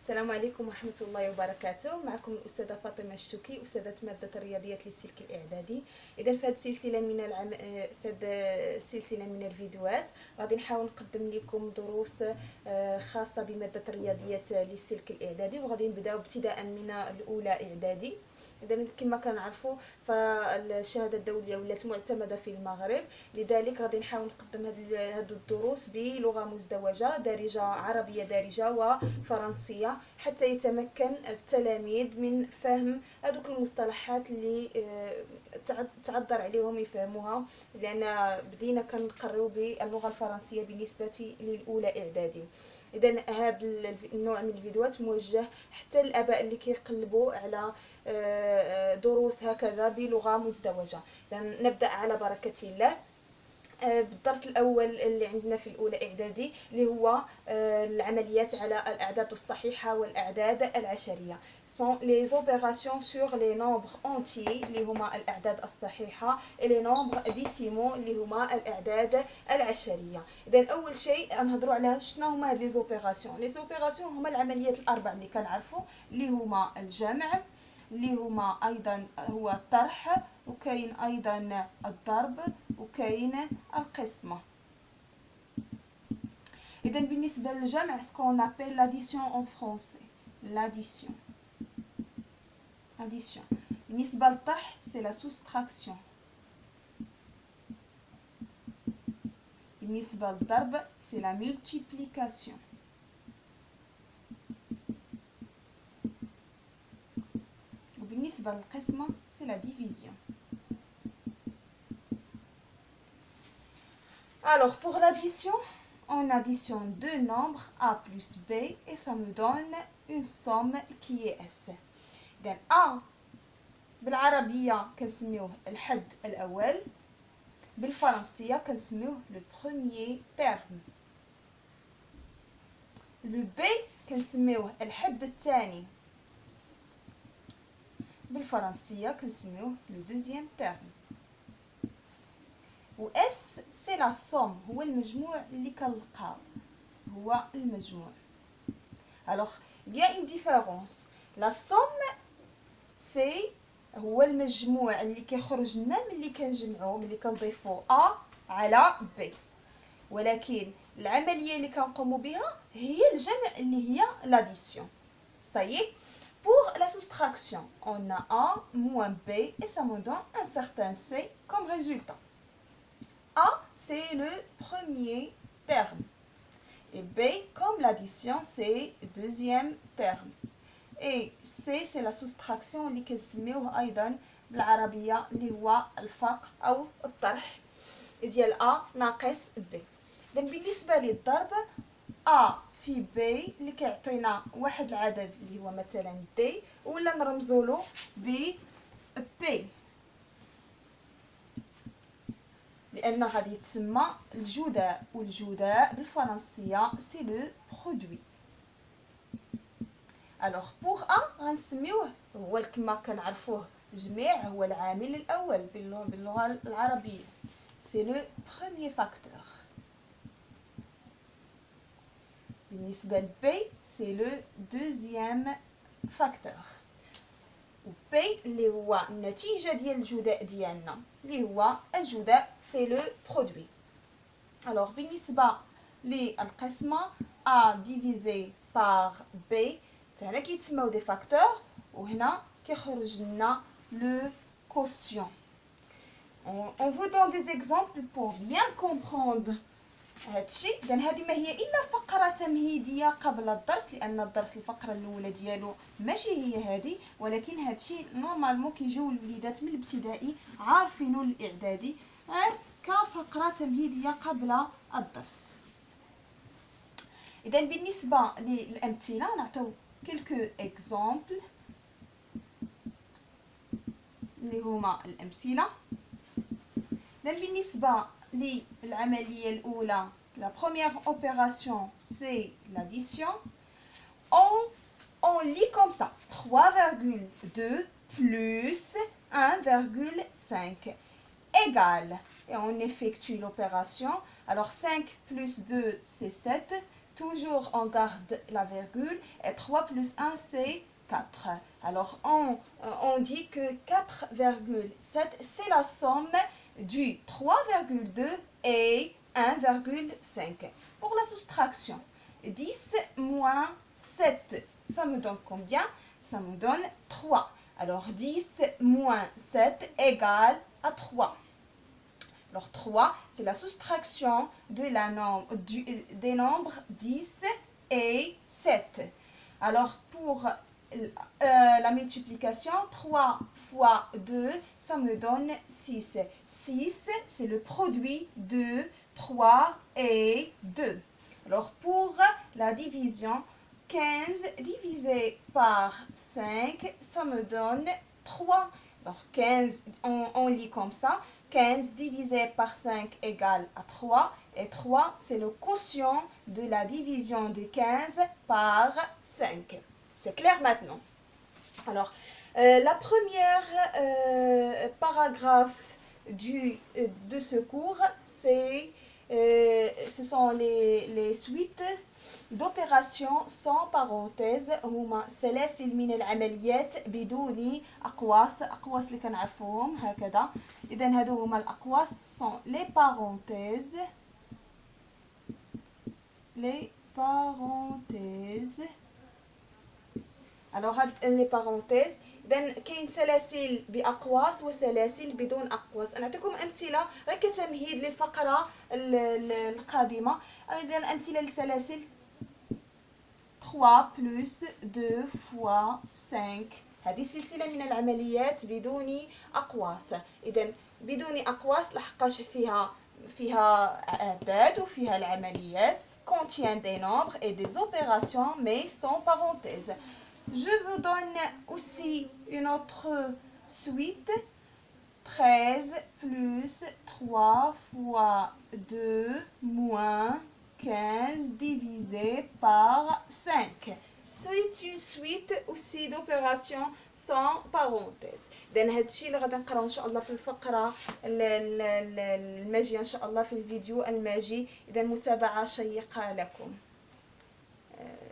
السلام عليكم ورحمة الله وبركاته. معكم الأستاذة فاطمة الشوكي، أستاذة مادة الرياضيات للسلك الإعدادي. إذا في هذه السلسلة من الفيديوهات غادي نحاول نقدم لكم دروس خاصة بمادة الرياضيات للسلك الإعدادي، وغادي نبداو ابتداء من الأولى إعدادي. إذا كما كنعرفوا فالشهادة الدولية ولات معتمدة في المغرب، لذلك غادي نحاول نقدم هذه الدروس بلغة مزدوجة دارجة، عربية دارجة وفرنسية، حتى يتمكن التلاميذ من فهم هذوك المصطلحات اللي تعذر عليهم يفهموها، لأن بدينا كنقريو باللغة الفرنسية بالنسبة للأولى إعدادي. إذا هذا النوع من الفيديوهات موجه حتى الآباء اللي كيقلبوا على دروس هكذا بلغة مزدوجة. نبدأ على بركة الله بالدرس الأول اللي عندنا في الأولى إعدادي، اللي هو العمليات على الأعداد الصحيحة والأعداد العشرية. sont les opérations sur les nombres entiers اللي هما الأعداد الصحيحة، et les nombres décimaux اللي هما الأعداد العشرية. إذا أول شيء نهضروا على شنو هما هاد لي زوبيراسيون. لي زوبيراسيون هما العمليات الأربع اللي كنعرفوا، اللي هما الجمع، اللي هما ايضا هو الطرح، وكاين ايضا الضرب، وكاين القسمه. اذا بالنسبه للجمع سكون ابل لاديسيون ان فرونسي، لاديسيون، اديسيون. بالنسبه للطرح سي لا سوستراكسيون. بالنسبه للضرب سي لا مولتيبليكاسيون. بالنسبة للقسمة c'est la division. Alors pour l'addition, on additionne deux nombres a plus b et ça me donne une somme qui est s. إذن a بالعربية كنسميوه الحد الأول، بالفرنسية كنسميوه le premier terme. le b كنسميوه الحد الثاني، بالفرنسية كنسميوه لو دوزيام تيرم. و اس سي لا سوم، هو المجموع اللي كنلقاو، هو المجموع. الوغ il y a une différence. لا سوم سي هو المجموع اللي كيخرج لنا ملي كنجمعو، ملي كنضيفو ا على بي، ولكن العملية اللي كنقومو بها هي الجمع اللي هي لاديسيون. صايي. Pour la soustraction, on a A moins B et ça me donne un certain C comme résultat. A, c'est le premier terme. Et B, comme l'addition, c'est le deuxième terme. Et C, c'est la soustraction اللي كنسميوه أيضا بالعربية اللي هو الفرق أو الطرح ديال A ناقص B. بالنسبة للضرب، A في B اللي كيعطينا واحد العدد اللي هو مثلا D، ولا نرمزولو ب P لأن غادي يتسمى الجداء، والجداء بالفرنسية سي لو برودوي. الوغ بوغ A غنسميوه هو كما كنعرفوه جميع، هو العامل الأول باللغة العربية، سي لو بروميير فاكتور. بالنسبة ل B سي لو دوزيام فاكتور. و P اللي هو النتيجة ديال الجداء ديالنا، اللي هو الجداء سي لو برودوي. الوغ بالنسبة للقسمة A ديفيزي بار B، هنا كيتسماو دي فاكتور، وهنا كيخرج لنا لو كوسيون. On vous donne des exemples pour bien comprendre هادشي. إذن هذه ما هي إلا فقرة تمهيدية قبل الدرس، لأن الدرس الفقرة الأولى ديالو ماشي هي هذه، ولكن هادشي نورمالمون كيجيو الوليدات من الابتدائي عارفينو الإعدادي كفقرة تمهيدية قبل الدرس. إذن بالنسبة للأمثلة نعطيو كيلكو إكزامبل اللي هما الأمثلة. بالنسبة للعملية الأولى، la première opération c'est l'addition. On lit comme ça: 3,2 plus 1,5 égale, et on effectue l'opération. Alors 5 plus 2 c'est 7, toujours on garde la virgule, et 3 plus 1 c'est 4. Alors on dit que 4,7 c'est la somme du 3,2 et 1,5. Pour la soustraction, 10 moins 7, ça me donne combien? Ça me donne 3. Alors 10 moins 7 égale à 3. Alors 3, c'est la soustraction de des nombres 10 et 7. Alors pour la multiplication, 3 fois 2, ça me donne 6. 6, c'est le produit de 3 et 2. Alors pour la division, 15 divisé par 5, ça me donne 3. Alors 15, on lit comme ça. 15 divisé par 5 égale à 3. Et 3, c'est le quotient de la division de 15 par 5. C'est clair maintenant? Alors, la première paragraphe de ce cours, ce sont les suites d'opérations sans parenthèse. هما سلاسل من العمليات بدون أقواس اللي كنعرفوهم هكذا. إذا هادو هما الأقواس sont les parenthèses. Alors les parenthèses، إذا كاين سلاسل بأقواس وسلاسل بدون أقواس. نعطيكم أمثلة غير كتمهيد للفقرة القادمة. إذا أمثلة للسلاسل 3 plus 2 fois 5. هذه سلسلة من العمليات بدون أقواس. إذا بدون أقواس لحقاش فيها أعداد وفيها العمليات، contient des nombres et des opérations mais sans parenthèse. Je vous donne aussi une autre suite. 13 plus 3 fois 2 moins 15 divisé par 5. C'est une suite aussi d'opérations sans parenthèse. إذن هادشي اللي غادي نقراو إن شاء الله في الفقرة الماجية إن شاء الله في الفيديو الماجي. إذا متابعة شيقة لكم.